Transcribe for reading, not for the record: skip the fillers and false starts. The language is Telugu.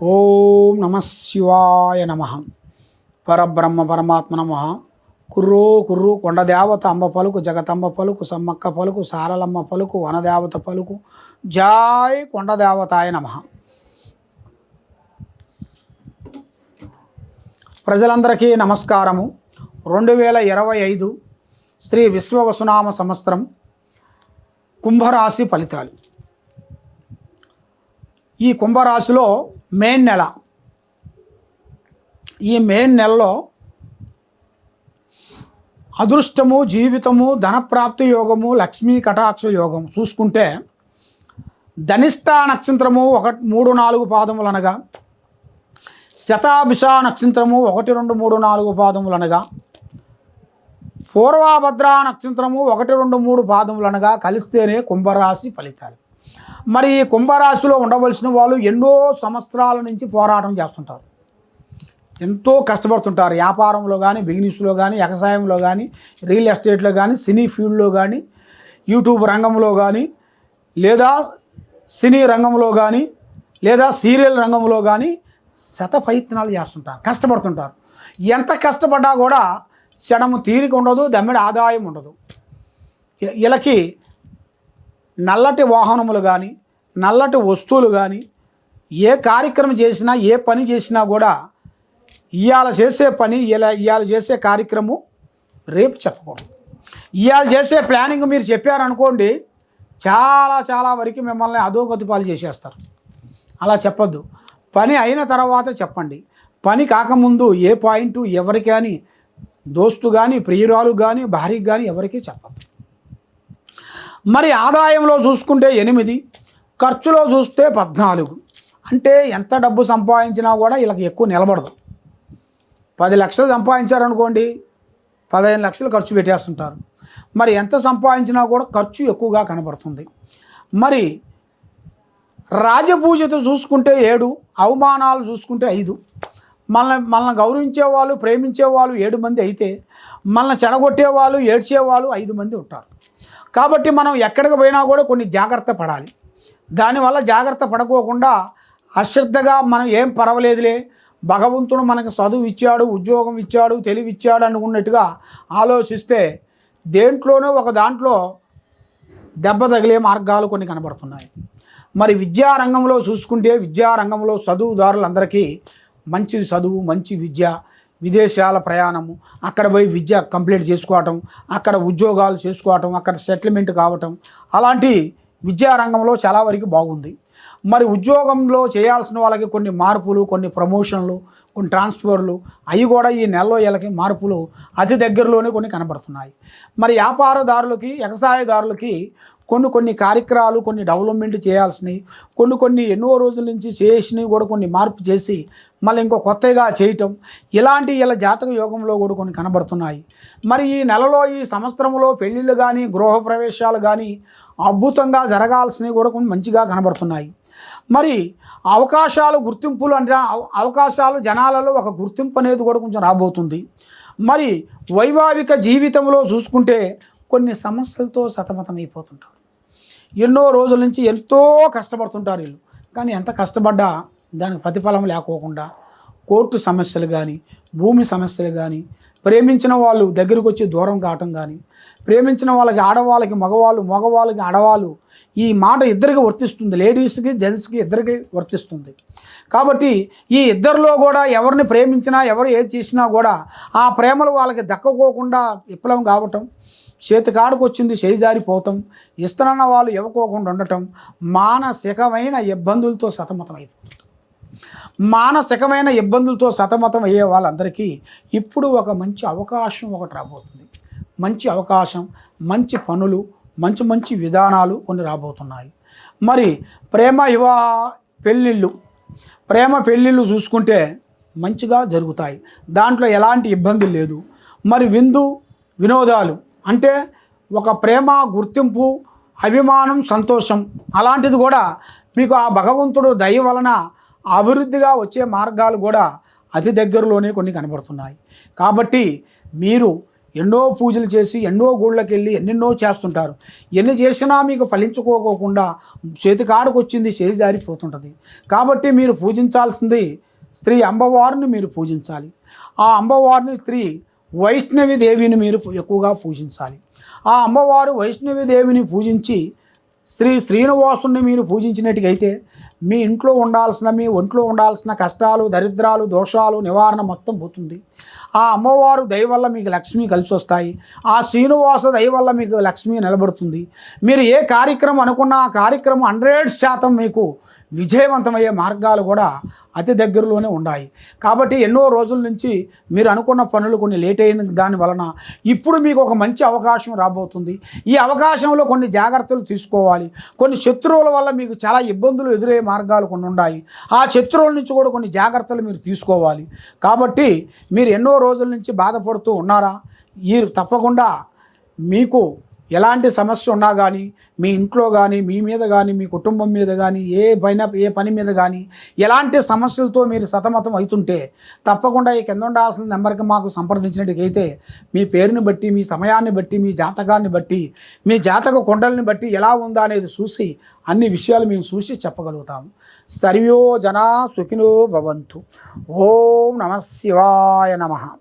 ఓం నమ శివాయ నమ. పరబ్రహ్మ పరమాత్మ నమ. కుర్రో కుర్రు కొండదేవత అంబ పలుకు, జగతంబ పలుకు, సమ్మక్క పలుకు, సారలమ్మ పలుకు, వనదేవత పలుకు, జాయ్ కొండదేవతాయ నమ. ప్రజలందరికీ నమస్కారము. 2025 శ్రీ విశ్వవసునామ సంవత్సరం కుంభరాశి ఫలితాలు. ఈ కుంభరాశిలో మెయిన్ నెల. ఈ మెయిన్ నెలలో అదృష్టము, జీవితము, ధనప్రాప్తి యోగము, లక్ష్మీ కటాక్ష యోగం చూసుకుంటే ధనిష్ట నక్షత్రము 1, 3, 4 పాదములు అనగా, శతాభిష నక్షత్రము 1, 2, 3, 4 పాదములు అనగా, పూర్వభద్ర నక్షత్రము 1, 2, 3 పాదములు అనగా కలిస్తేనే కుంభరాశి ఫలితాలు. మరి ఈ కుంభరాశిలో ఉండవలసిన వాళ్ళు ఎన్నో సంవత్సరాల నుంచి పోరాటం చేస్తుంటారు, ఎంతో కష్టపడుతుంటారు. వ్యాపారంలో కానీ, బిజినెస్లో కానీ, వ్యవసాయంలో కానీ, రియల్ ఎస్టేట్లో కానీ, సినీ ఫీల్డ్లో కానీ, యూట్యూబ్ రంగంలో కానీ, లేదా సినీ రంగంలో కానీ, లేదా సీరియల్ రంగంలో కానీ శతప్రయత్నాలు చేస్తుంటారు, కష్టపడుతుంటారు. ఎంత కష్టపడ్డా కూడా క్షణము తీరిక ఉండదు, దమ్మిడి ఆదాయం ఉండదు. వీళ్ళకి నల్లటి వాహనములు కానీ, నల్లటి వస్తువులు కానీ, ఏ కార్యక్రమం చేసినా, ఏ పని చేసినా కూడా ఇవాళ చేసే పని, ఇవాళ చేసే కార్యక్రమం రేపు చెప్పకూడదు. ఇవాళ చేసే ప్లానింగ్ మీరు చెప్పారనుకోండి, చాలా వరకు మిమ్మల్ని అధోగతి పాలు చేసేస్తారు. అలా చెప్పొద్దు. పని అయిన తర్వాత చెప్పండి. పని కాకముందు ఏ పాయింట్ ఎవరికి కానీ, దోస్తు కానీ, ప్రియురాలు కానీ, భార్యకి కానీ ఎవరికీ చెప్పద్దు. మరి ఆదాయంలో చూసుకుంటే 8, ఖర్చులో చూస్తే 14. అంటే ఎంత డబ్బు సంపాదించినా కూడా వీళ్ళకి ఎక్కువ నిలబడదు. 10 లక్షలు సంపాదించారనుకోండి, 15 లక్షలు ఖర్చు పెట్టేస్తుంటారు. మరి ఎంత సంపాదించినా కూడా ఖర్చు ఎక్కువగా కనబడుతుంది. మరి రాజపూజతో చూసుకుంటే 7, అవమానాలు చూసుకుంటే 5. మనల్ని గౌరవించేవాళ్ళు, ప్రేమించేవాళ్ళు 7 మంది అయితే, మనల్ని చెడగొట్టేవాళ్ళు, ఏడ్చేవాళ్ళు 5 మంది ఉంటారు. కాబట్టి మనం ఎక్కడికి పోయినా కూడా కొన్ని జాగ్రత్త పడాలి. దానివల్ల జాగ్రత్త పడుకోకుండా అశ్రద్ధగా మనం ఏం పర్వాలేదులే, భగవంతుడు మనకు చదువు ఇచ్చాడు, ఉద్యోగం ఇచ్చాడు, తెలివి ఇచ్చాడు అనుకున్నట్టుగా ఆలోచిస్తే దేంట్లోనో ఒక దాంట్లో దెబ్బ తగిలే మార్గాలు కొన్ని కనబడుతున్నాయి. మరి విద్యారంగంలో చూసుకుంటే, విద్యారంగంలో చదువుదారులందరికీ మంచి చదువు, మంచి విద్య, విదేశాల ప్రయాణము, అక్కడ పోయి విద్య కంప్లీట్ చేసుకోవటం, అక్కడ ఉద్యోగాలు చేసుకోవటం, అక్కడ సెటిల్మెంట్ కావటం, అలాంటి విద్యారంగంలో చాలా వరకు బాగుంది. మరి ఉద్యోగంలో చేయాల్సిన వాళ్ళకి కొన్ని మార్పులు, కొన్ని ప్రమోషన్లు, కొన్ని ట్రాన్స్ఫర్లు, అవి కూడా ఈ నెలలో వీళ్ళకి మార్పులు అతి దగ్గరలోనే కొన్ని కనబడుతున్నాయి. మరి వ్యాపారదారులకి, వ్యవసాయదారులకి కొన్ని కార్యక్రమాలు, కొన్ని డెవలప్మెంట్ చేయాల్సినవి, కొన్ని ఎన్నో రోజుల నుంచి చేసినవి కూడా కొన్ని మార్పు చేసి మళ్ళీ ఇంకో కొత్తగా చేయటం, ఇలాంటి ఇలా జాతక యోగంలో కూడా కొన్ని కనబడుతున్నాయి. మరి ఈ నెలలో, ఈ సంవత్సరంలో పెళ్ళిళ్ళు కానీ, గృహప్రవేశాలు కానీ అద్భుతంగా జరగాల్సినవి కూడా కొన్ని మంచిగా కనబడుతున్నాయి. మరి అవకాశాలు, గుర్తింపులు అంటే అవకాశాలు, జనాలలో ఒక గుర్తింపు అనేది కూడా కొంచెం రాబోతుంది. మరి వైవాహిక జీవితంలో చూసుకుంటే కొన్ని సమస్యలతో సతమతమైపోతుంటారు. ఎన్నో రోజుల నుంచి ఎంతో కష్టపడుతుంటారు వీళ్ళు. కానీ ఎంత కష్టపడ్డా దానికి ప్రతిఫలం లేకోకుండా కోర్టు సమస్యలు కానీ, భూమి సమస్యలు కానీ, ప్రేమించిన వాళ్ళు దగ్గరికి వచ్చి దూరం కావటం కానీ, ప్రేమించిన వాళ్ళకి ఆడవాళ్ళకి మగవాళ్ళు, మగవాళ్ళకి ఆడవాళ్ళు, ఈ మాట ఇద్దరికి వర్తిస్తుంది. లేడీస్కి, జెంట్స్కి ఇద్దరికి వర్తిస్తుంది. కాబట్టి ఈ ఇద్దరిలో కూడా ఎవరిని ప్రేమించినా, ఎవరు ఏది చేసినా కూడా ఆ ప్రేమలు వాళ్ళకి దక్కకోకుండా విఫలం కావటం, చేతికాడకు వచ్చింది చేయి జారిపోవటం, ఇస్తున్న వాళ్ళు ఇవ్వకోకుండా ఉండటం, మానసికమైన ఇబ్బందులతో సతమతమైపోతుంది. మానసికమైన ఇబ్బందులతో సతమతం అయ్యే వాళ్ళందరికీ ఇప్పుడు ఒక మంచి అవకాశం ఒకటి రాబోతుంది. మంచి అవకాశం, మంచి పనులు, మంచి విధానాలు కొన్ని రాబోతున్నాయి. మరి ప్రేమ పెళ్ళిళ్ళు చూసుకుంటే మంచిగా జరుగుతాయి. దాంట్లో ఎలాంటి ఇబ్బంది లేదు. మరి వినోదాలు అంటే ఒక ప్రేమ, గుర్తింపు, అభిమానం, సంతోషం అలాంటిది కూడా మీకు ఆ భగవంతుడు దయ వలన అభివృద్ధిగా వచ్చే మార్గాలు కూడా అతి దగ్గరలోనే కొన్ని కనబడుతున్నాయి. కాబట్టి మీరు ఎన్నో పూజలు చేసి ఎన్నో గుళ్ళకి వెళ్ళి ఎన్నెన్నో చేస్తుంటారు. ఎన్ని చేసినా మీకు ఫలించుకోకుండా చేతికాడకు వచ్చింది చేయి జారిపోతుంటుంది. కాబట్టి మీరు పూజించాల్సింది శ్రీ అమ్మవారిని మీరు పూజించాలి. ఆ అమ్మవారిని శ్రీ వైష్ణవి దేవిని మీరు ఎక్కువగా పూజించాలి. ఆ అమ్మవారు వైష్ణవి దేవిని పూజించి శ్రీనివాసుని మీరు పూజించినట్టుగైతే మీ ఇంట్లో ఉండాల్సిన మీ ఒంట్లో ఉండాల్సిన కష్టాలు, దరిద్రాలు, దోషాలు నివారణ మొత్తం పోతుంది. ఆ అమ్మవారు దయ వల్ల మీకు లక్ష్మి కలిసి వస్తాయి. ఆ శ్రీనివాస దయ వల్ల మీకు లక్ష్మి నిలబడుతుంది. మీరు ఏ కార్యక్రమం అనుకున్నా ఆ కార్యక్రమం 100% మీకు విజయవంతమయ్యే మార్గాలు కూడా అతి దగ్గరలోనే ఉన్నాయి. కాబట్టి ఎన్నో రోజుల నుంచి మీరు అనుకున్న పనులు కొన్ని లేట్ అయిన దాని వలన ఇప్పుడు మీకు ఒక మంచి అవకాశం రాబోతుంది. ఈ అవకాశంలో కొన్ని జాగ్రత్తలు తీసుకోవాలి. కొన్ని శత్రువుల వల్ల మీకు చాలా ఇబ్బందులు ఎదురయ్యే మార్గాలు కొన్ని ఉన్నాయి. ఆ శత్రువుల నుంచి కూడా కొన్ని జాగ్రత్తలు మీరు తీసుకోవాలి. కాబట్టి మీరు ఎన్నో రోజుల నుంచి బాధపడుతూ ఉన్నారా? ఈ తప్పకుండా మీకు ఎలాంటి సమస్య ఉన్నా కానీ మీ ఇంట్లో కానీ మీ మీద కానీ మీ కుటుంబం మీద కానీ ఏ పని మీద కానీ ఎలాంటి సమస్యలతో మీరు సతమతం అవుతుంటే తప్పకుండా ఈ కింద ఉండాల్సిన నెంబర్కి మాకు సంప్రదించినట్టుకైతే మీ పేరుని బట్టి, మీ సమయాన్ని బట్టి, మీ జాతకాన్ని బట్టి, మీ జాతక కుండలిని బట్టి ఎలా ఉందా అనేది చూసి అన్ని విషయాలు మేము చూసి చెప్పగలుగుతాము. సర్వో జనా సుఖినో భవంతు. ఓం నమః శివాయ నమః.